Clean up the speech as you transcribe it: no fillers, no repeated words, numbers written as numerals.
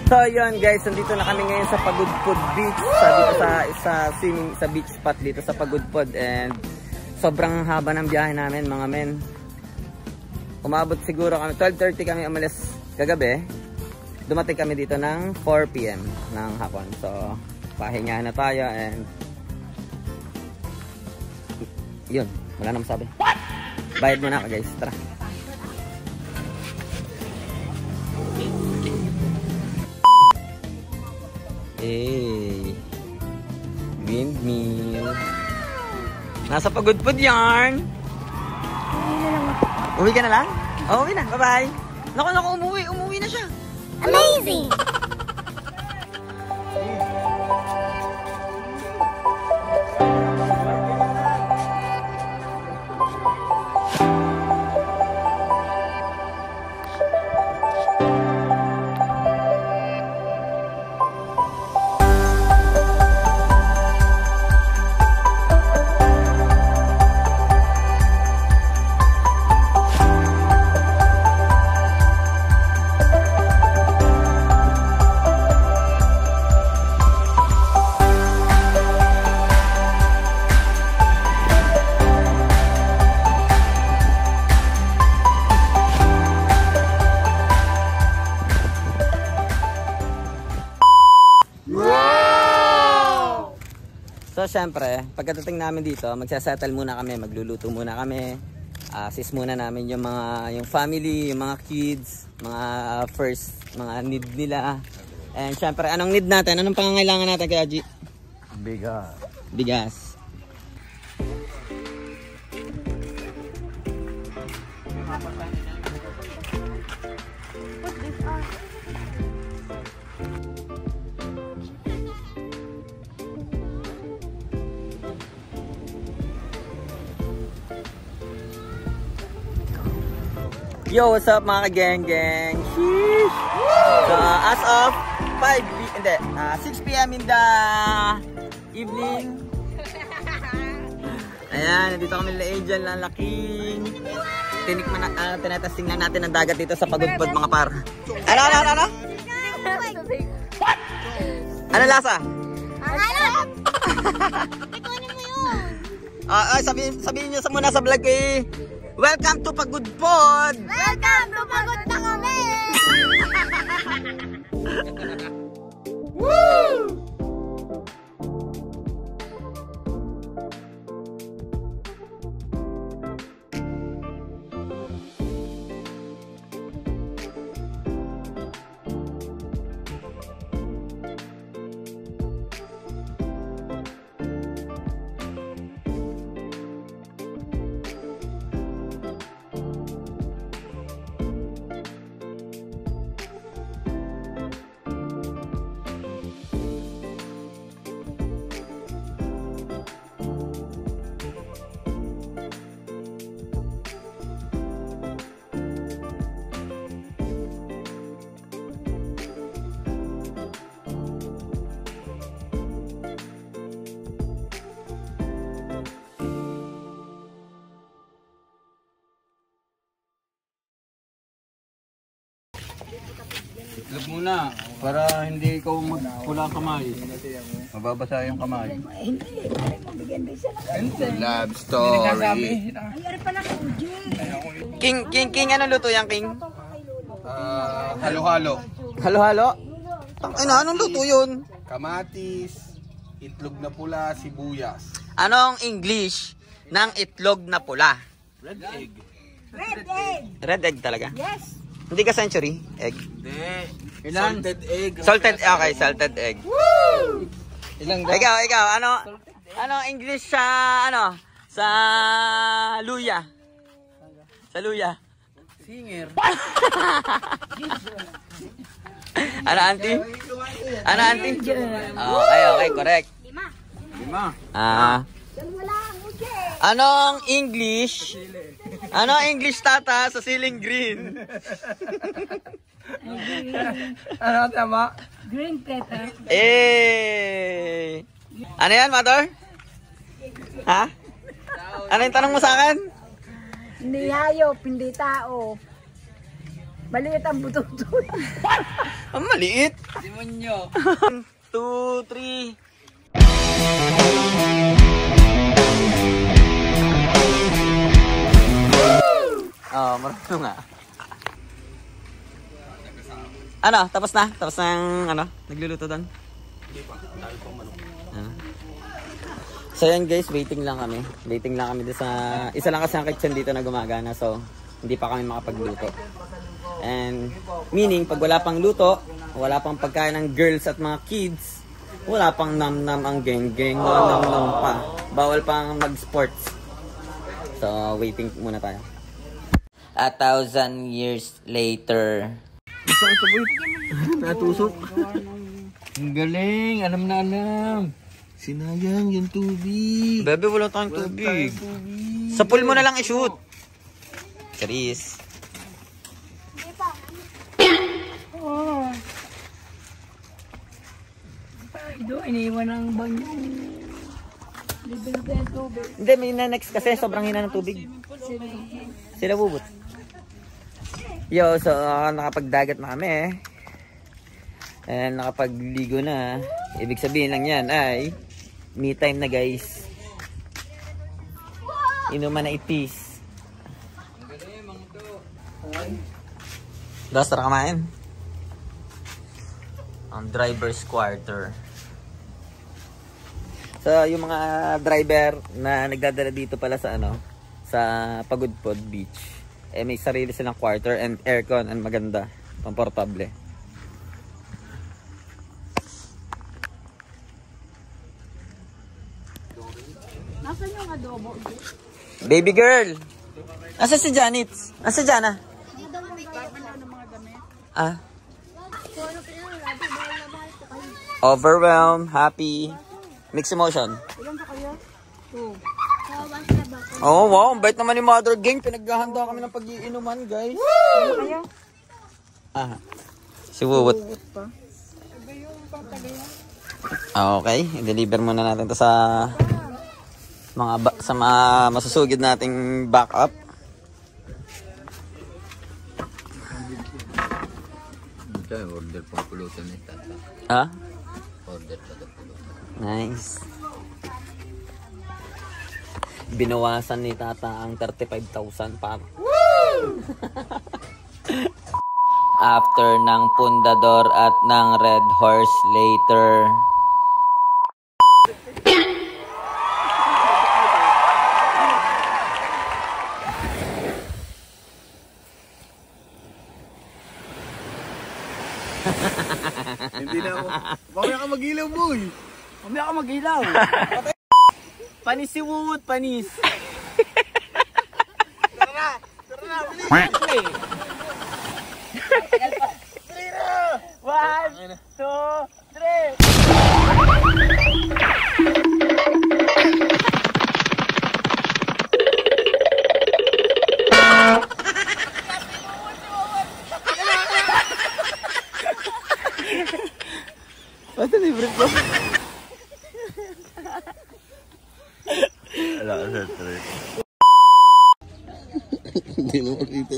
So yun guys, nandito na kami ngayon sa Pagudpod Beach, dito sa swimming sa beach spot dito sa Pagudpod, and sobrang haba ng biyahe namin mga men. Umabot siguro kami 12:30 kami umalis kagabi. Dumating kami dito ng 4 PM ng hapon. So pahinga na tayo and yun, wala na masabi. Bayad muna ako guys, tara. Hey, windmill. Nasa Pagudpod yarn. Uwi ka na lang? Oh, uwi na. Bye-bye. Naku, umuwi na siya. Amazing! So syempre, pagkadating namin dito, magsasettle muna kami, magluluto muna kami. Assist muna namin yung family, yung mga kids, mga first, mga need nila. And syempre, anong need natin? Anong pangangailangan natin kaya G? Bigas. Bigas. Yo, what's up mga ka-gang-gang? Sheesh! So, as of 6 PM in the evening. Ayan, nandito kami nila Angel na laking. Tinetesting lang natin ang dagat dito sa Pagudpod mga par. Ano? Ano lasa? Ang alam! Ikunin mo yun! Sabihin nyo muna sa vlog eh. Welcome to Pagudpod! Welcome to Pagod na kami! Woo! Itlog muna, para hindi ikaw magpula kamay. Mababasa yung kamay. Love story. King, ano luto yan, King? Halo-halo. Halo-halo? Anong luto yun? Kamatis, itlog na pula, sibuyas. Anong English ng itlog na pula? Red egg. Red egg! Red egg talaga? Yes! Hindi ka century egg? Hindi. Salted egg. Okay, salted egg. Woo! Ikaw, ano English sa sa luya? Sa luya. Singer. Ano auntie? Okay, correct. 5. Anong English? Anong English tata sa ceiling green? Ano tama? Green pepper. Ano yan, mother? Ha? Ano yung tanong mo sa akin? Hindi hayop, hindi tao. Maliit ang bututo. Ang maliit. Demonyo. 2, 3. Oh, marunong nga. Ano, tapos na? Tapos na yung ano, nagluluto doon? So yan guys, waiting lang kami. Waiting lang kami sa isa lang kasi ang kitchen dito na gumagana, so hindi pa kami makapagluto. And meaning pag wala pang luto, wala pang pagkain ng girls at mga kids, wala pang nam-nam ang geng-geng, wala nam-nam pa. Bawal pang mag-sports. So waiting muna tayo. 1,000 years later. Isang saboy. Natusok. Ang galing. Alam na alam. Sinayang yung tubig. Bebe, wala tayong tubig. Sa pool mo na lang i-shoot. Charis. Doon, iniiwan ang banyo. Libre na tayo tubig. Hindi, may na-next kasi sobrang hina ng tubig. Sila bubot. Yo, so nakapagdagat na kami. And nakapagligo na. Ibig sabihin lang yan ay me time na guys. Inuman na itis. Dos, tara kamain. Ang driver's quarter. So yung mga driver na nagdadala dito pala sa ano, sa Pagudpod Beach, eh may sarili silang quarter and aircon and maganda, komportable. Nasaan yung adobo? Baby girl! Nasa si Janet? Nasa Jana? Ah? Overwhelmed, happy, mixed emotion. Ilan pa kayo? 2. Oh wow, ang bait naman ni Mother Gang. Pinaghahanda kami ng pag-iinuman guys. Ilan kayo? Ah, si Wuwut. Okay, i-deliver muna natin to sa mga masusugid nating backup. Order pang pulutan ni Tata. Ha? Order pa ng pulutan. Nice. Binawasan ni Tata ang 35,000 para. After ng Pundador at ng Red Horse later. Hindi na ako. Mamaya ka mag-ilaw, boy. Mamaya ka mag-ilaw. Panis si Wood, panis. Tara na, bilis. 1, 2, 3. Basta libre ko. Wala ka sa trip. Hindi mo makita.